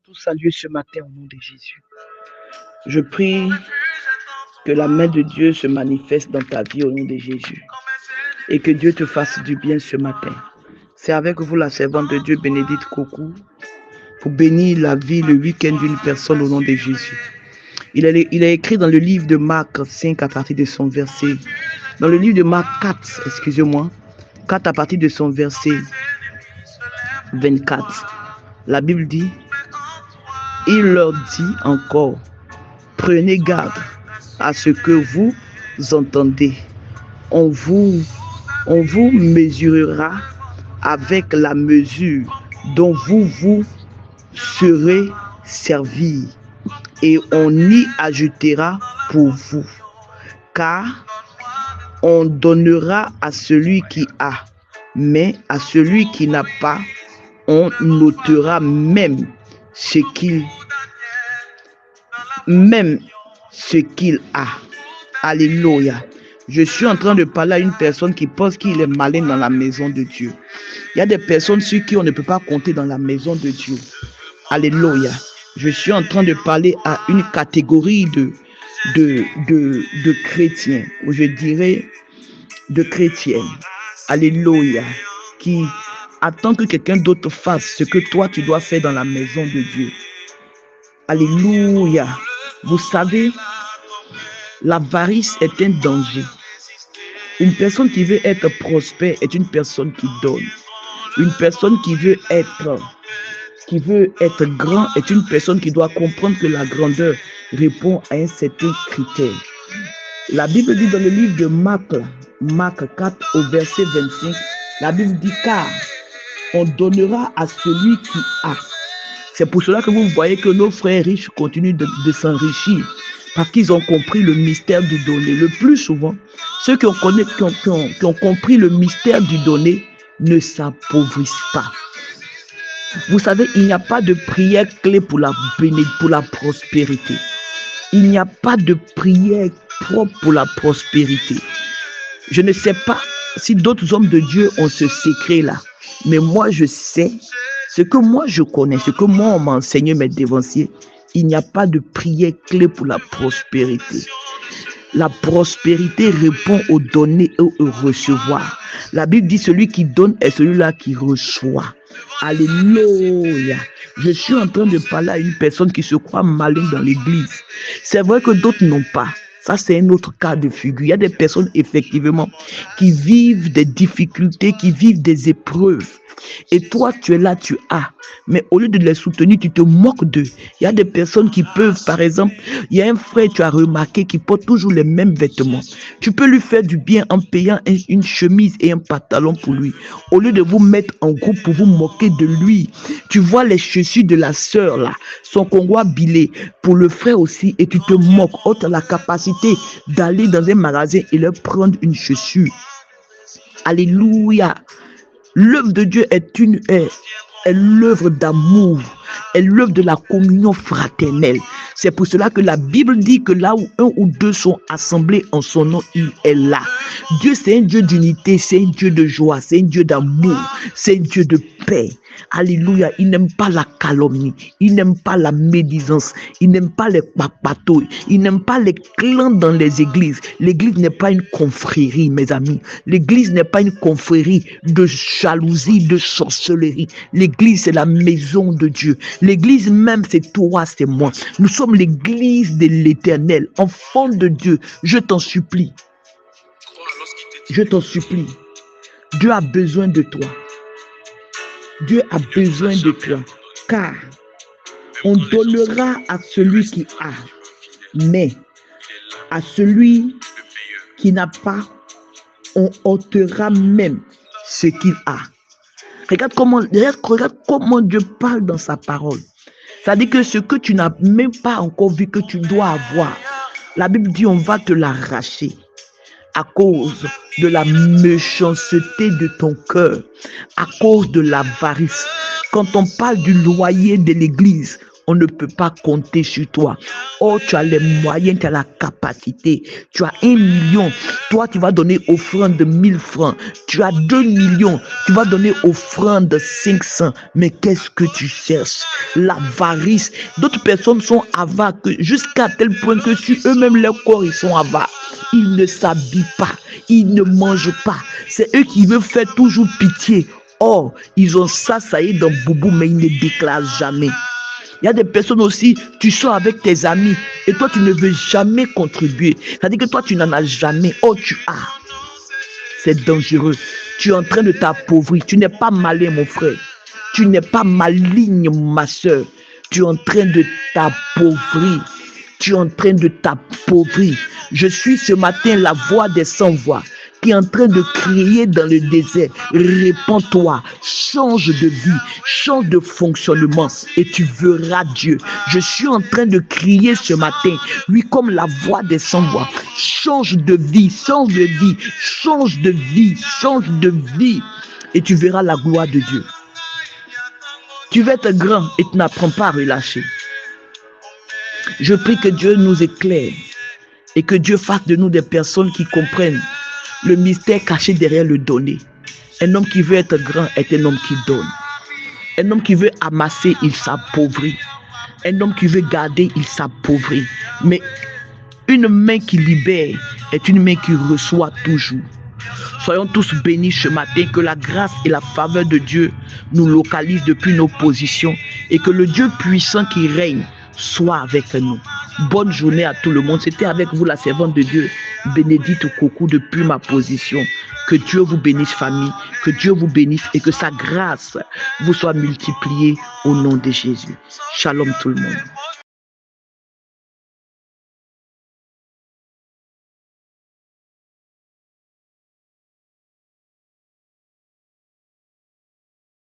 Tout saluer ce matin au nom de Jésus. Je prie que la main de Dieu se manifeste dans ta vie au nom de Jésus et que Dieu te fasse du bien ce matin. C'est avec vous la servante de Dieu Bénédicte Kokou pour bénir la vie, le week-end d'une personne au nom de Jésus. Il est écrit dans le livre de Marc 5 à partir de son verset, dans le livre de Marc 4, 4 à partir de son verset 24. La Bible dit, il leur dit encore, prenez garde à ce que vous entendez. On vous mesurera avec la mesure dont vous serez servis et on y ajoutera pour vous. Car on donnera à celui qui a, mais à celui qui n'a pas, on notera même ce qu'il a. Alléluia. Je suis en train de parler à une personne qui pense qu'il est malin dans la maison de Dieu. Il y a des personnes sur qui on ne peut pas compter dans la maison de Dieu. Alléluia. Je suis en train de parler à une catégorie de chrétiens, ou je dirais de chrétiennes. Alléluia. Qui attend que quelqu'un d'autre fasse ce que toi tu dois faire dans la maison de Dieu. Alléluia. Vous savez, l'avarice est un danger. Une personne qui veut être prospère est une personne qui donne. Une personne qui veut être grand est une personne qui doit comprendre que la grandeur répond à un certain critère. La Bible dit dans le livre de Marc 4 au verset 25, la Bible dit car on donnera à celui qui a. C'est pour cela que vous voyez que nos frères riches continuent de s'enrichir parce qu'ils ont compris le mystère du donner. Le plus souvent, ceux qui ont compris le mystère du donner ne s'appauvrissent pas. Vous savez, il n'y a pas de prière clé pour la prospérité. Il n'y a pas de prière propre pour la prospérité. Je ne sais pas si d'autres hommes de Dieu ont ce secret-là. Mais moi, je sais, ce que moi je connais, ce que moi on m'a enseigné mes dévanciers, il n'y a pas de prière clé pour la prospérité. La prospérité répond au donner et au recevoir. La Bible dit celui qui donne est celui-là qui reçoit. Alléluia. Je suis en train de parler à une personne qui se croit malin dans l'église. C'est vrai que d'autres n'ont pas. Ça, c'est un autre cas de figure. Il y a des personnes, effectivement, qui vivent des difficultés, qui vivent des épreuves. Et toi, tu es là, tu as. Mais au lieu de les soutenir, tu te moques d'eux. Il y a des personnes qui peuvent, par exemple, il y a un frère, tu as remarqué, qui porte toujours les mêmes vêtements. Tu peux lui faire du bien en payant une chemise et un pantalon pour lui. Au lieu de vous mettre en groupe pour vous moquer de lui, tu vois les chaussures de la sœur là, son congo bilé pour le frère aussi, et tu te moques. Oh, tu as la capacité d'aller dans un magasin et leur prendre une chaussure. Alléluia. L'œuvre de Dieu est l'œuvre d'amour, est l'œuvre de la communion fraternelle. C'est pour cela que la Bible dit que là où un ou deux sont assemblés en son nom, il est là. Dieu, c'est un Dieu d'unité, c'est un Dieu de joie, c'est un Dieu d'amour, c'est un Dieu de paix. Alléluia. Il n'aime pas la calomnie, il n'aime pas la médisance, il n'aime pas les papatouilles, il n'aime pas les clans dans les églises. L'église n'est pas une confrérie, mes amis. L'église n'est pas une confrérie de jalousie, de sorcellerie. L'église, c'est la maison de Dieu. L'église même, c'est toi, c'est moi. Nous sommes l'église de l'Éternel. Enfant de Dieu, je t'en supplie. Je t'en supplie. Dieu a besoin de toi. Dieu a besoin de toi. Car on donnera à celui qui a. Mais à celui qui n'a pas, on ôtera même ce qu'il a. Regarde comment Dieu parle dans sa parole. Ça dit que ce que tu n'as même pas encore vu que tu dois avoir, la Bible dit on va te l'arracher à cause de la méchanceté de ton cœur, à cause de l'avarice. Quand on parle du loyer de l'église, on ne peut pas compter sur toi. Oh, tu as les moyens, tu as la capacité. Tu as 1 million. Toi, tu vas donner offrande de 1000 francs. Tu as 2 millions. Tu vas donner offrande de 500. Mais qu'est-ce que tu cherches? L'avarice. D'autres personnes sont avares jusqu'à tel point que sur eux-mêmes, leur corps, ils sont avares. Ils ne s'habillent pas. Ils ne mangent pas. C'est eux qui veulent faire toujours pitié. Or, ils ont ça y est dans boubou, mais ils ne déclarent jamais. Il y a des personnes aussi, tu sors avec tes amis et toi, tu ne veux jamais contribuer. C'est-à-dire que toi, tu n'en as jamais. Oh, tu as. C'est dangereux. Tu es en train de t'appauvrir. Tu n'es pas malin, mon frère. Tu n'es pas maligne, ma soeur. Tu es en train de t'appauvrir. Tu es en train de t'appauvrir. Je suis ce matin la voix des sans-voix qui est en train de crier dans le désert. Répands-toi, change de vie, change de fonctionnement et tu verras Dieu. Je suis en train de crier ce matin, oui, comme la voix des sans-voix. Change de vie, change de vie, change de vie, change de vie et tu verras la gloire de Dieu. Tu vas être grand et tu n'apprends pas à relâcher. Je prie que Dieu nous éclaire et que Dieu fasse de nous des personnes qui comprennent le mystère caché derrière le donner. Un homme qui veut être grand est un homme qui donne. Un homme qui veut amasser, il s'appauvrit. Un homme qui veut garder, il s'appauvrit. Mais une main qui libère est une main qui reçoit toujours. Soyons tous bénis ce matin, que la grâce et la faveur de Dieu nous localisent depuis nos positions et que le Dieu puissant qui règne soit avec nous. Bonne journée à tout le monde. C'était avec vous la servante de Dieu, Bénédicte Coucou, depuis ma position. Que Dieu vous bénisse, famille. Que Dieu vous bénisse et que sa grâce vous soit multipliée au nom de Jésus. Shalom tout le monde.